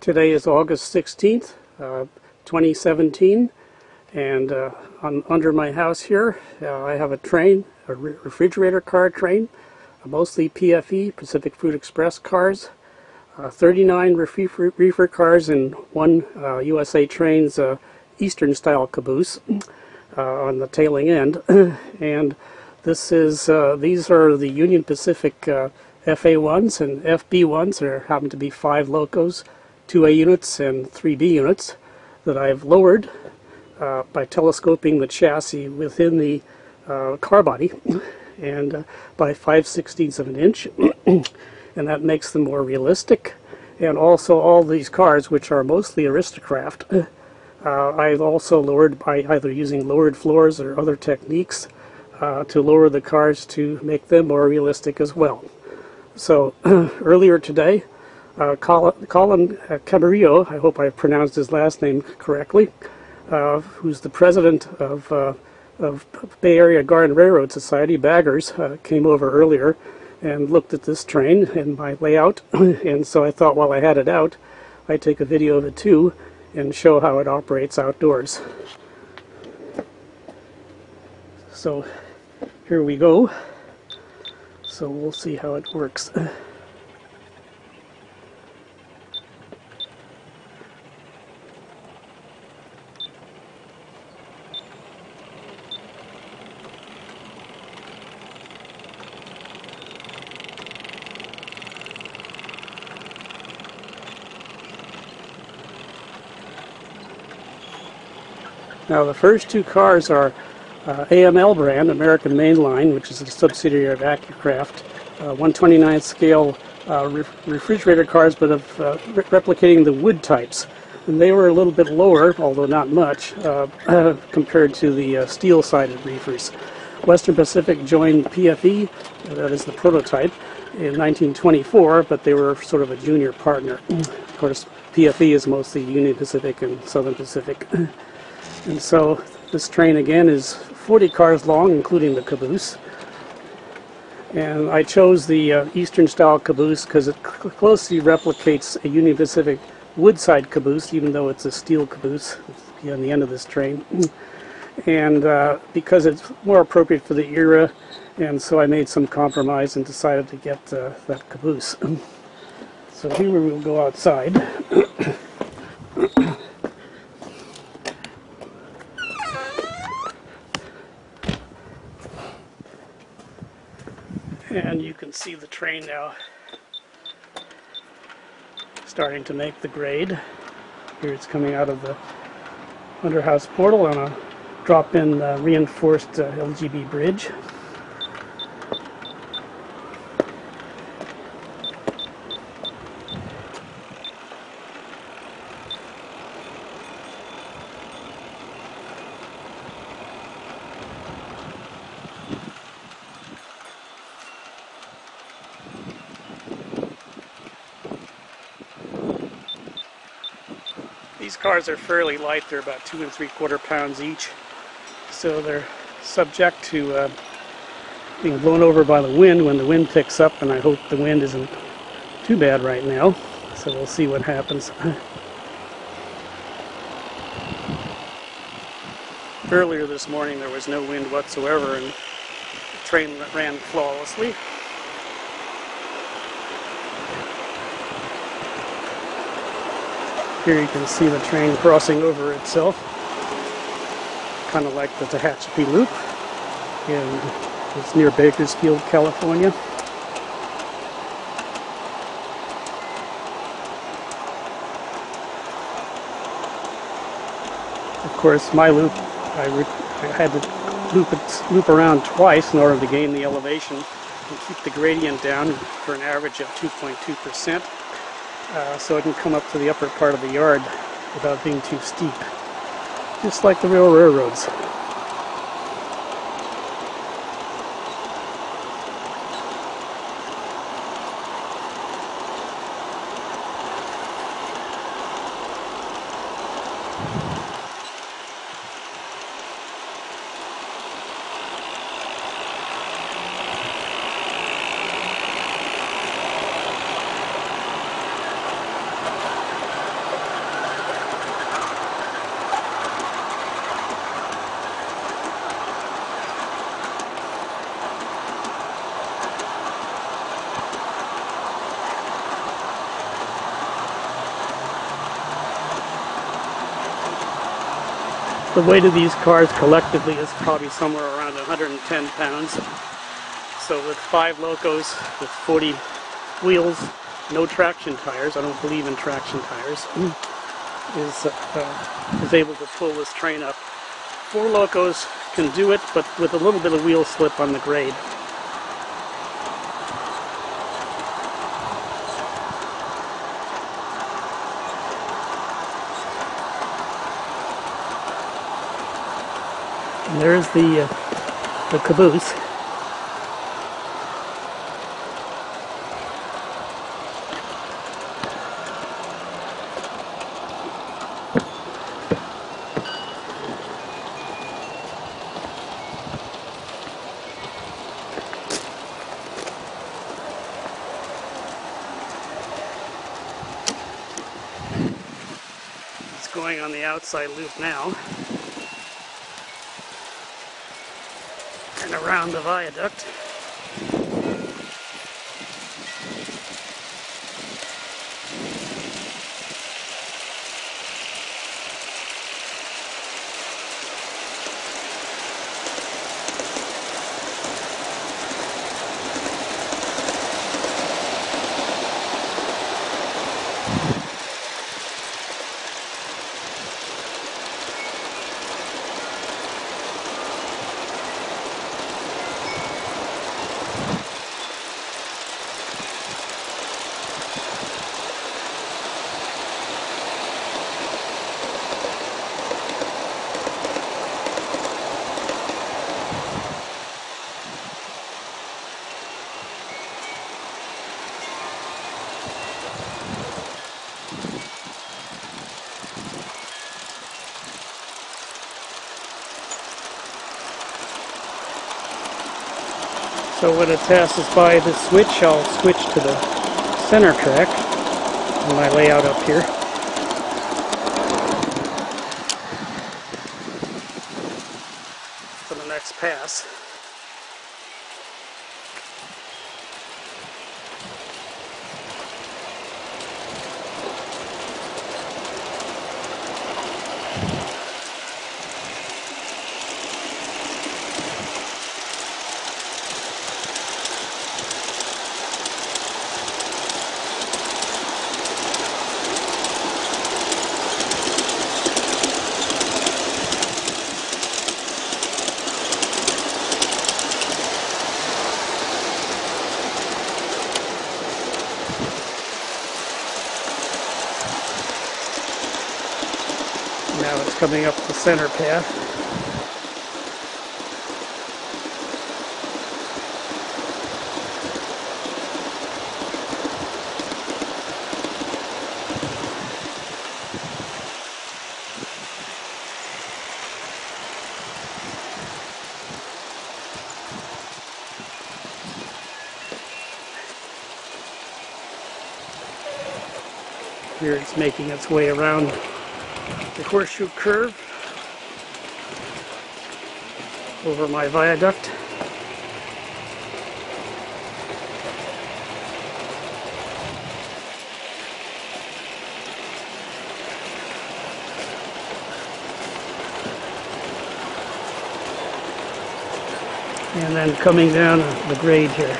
Today is August 16th, 2017, and under my house here I have a train, a refrigerator car train, mostly PFE, Pacific Food Express cars, 39 reefer cars, and one USA Trains Eastern style caboose on the tailing end. And these are the Union Pacific FA1s and FB1s. There happen to be 5 locos, 2A units and 3B units that I've lowered by telescoping the chassis within the car body and by 5/16 of an inch, and that makes them more realistic. And also all these cars, which are mostly Aristo-Craft, I've also lowered by either using lowered floors or other techniques to lower the cars to make them more realistic as well. So earlier today, Colin Camarillo, I hope I pronounced his last name correctly, who's the president of Bay Area Garden Railroad Society, Baggers, came over earlier and looked at this train and my layout, and so I thought while I had it out, I'd take a video of it too and show how it operates outdoors. So here we go. So we'll see how it works. Now the first 2 cars are AML brand, American Mainline, which is a subsidiary of Aristo-Craft, 1/29th scale refrigerator cars, but of replicating the wood types. And they were a little bit lower, although not much, compared to the steel-sided reefers. Western Pacific joined PFE, that is the prototype, in 1924, but they were sort of a junior partner. Of course, PFE is mostly Union Pacific and Southern Pacific. And so this train again is 40 cars long, including the caboose. And I chose the Eastern style caboose because it closely replicates a Union Pacific woodside caboose, even though it's a steel caboose on the end of this train. And because it's more appropriate for the era, and so I made some compromise and decided to get that caboose. So here we will go outside. And you can see the train now starting to make the grade. Here it's coming out of the underhouse portal on a drop-in reinforced LGB bridge. These cars are fairly light. They're about 2 3/4 pounds each, so they're subject to being blown over by the wind when the wind picks up, and I hope the wind isn't too bad right now, so we'll see what happens. Earlier this morning there was no wind whatsoever and the train ran flawlessly. Here you can see the train crossing over itself, kind of like the Tehachapi Loop, and it's near Bakersfield, California. Of course, my loop, I had to loop around twice in order to gain the elevation and keep the gradient down for an average of 2.2%. So it can come up to the upper part of the yard without being too steep, just like the real railroads. The weight of these cars collectively is probably somewhere around 110 pounds. So with 5 locos, with 40 wheels, no traction tires, I don't believe in traction tires, is able to pull this train up. 4 locos can do it, but with a little bit of wheel slip on the grade. And there's the caboose. It's going on the outside loop now. And around the viaduct. So when it passes by the switch, I'll switch to the center track in my layout up here. For the next pass. Now it's coming up the center path. Here it's making its way around the horseshoe curve over my viaduct. And then coming down the grade here.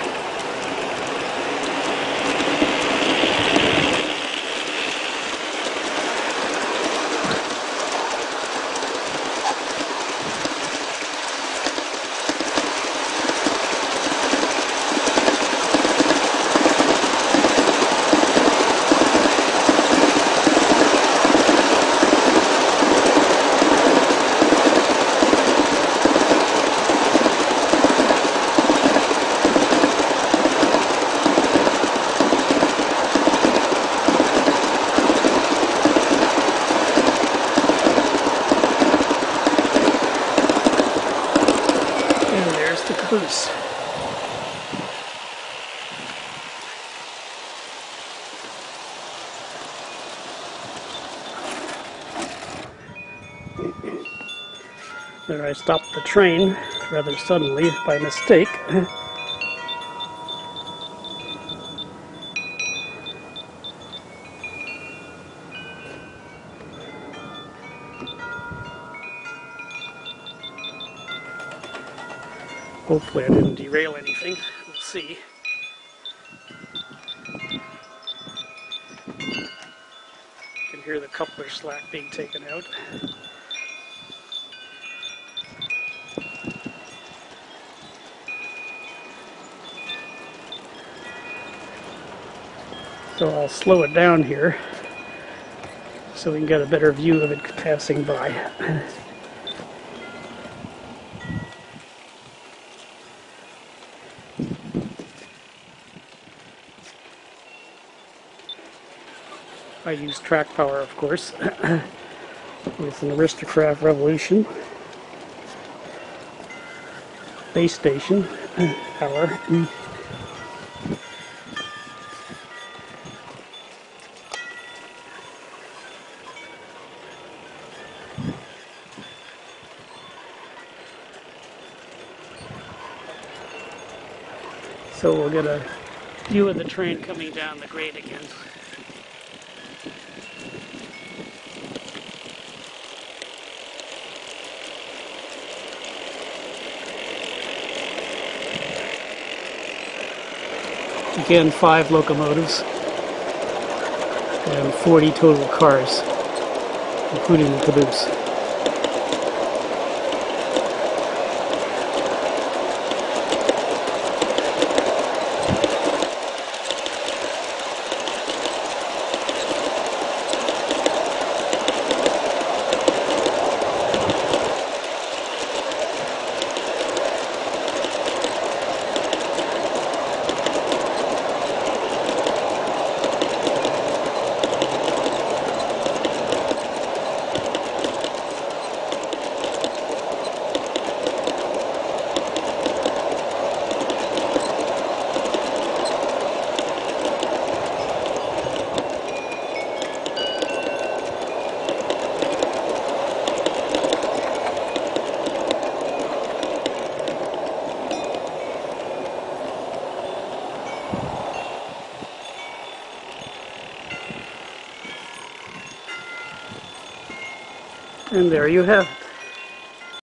The caboose. There I stopped the train rather suddenly by mistake. Hopefully I didn't derail anything. We'll see. You can hear the coupler slack being taken out. So I'll slow it down here so we can get a better view of it passing by. I use track power, of course, with an Aristo-Craft Revolution base station power. So we'll get a view of the train coming down the grade again. Again, 5 locomotives and 40 total cars, including the caboose. And there you have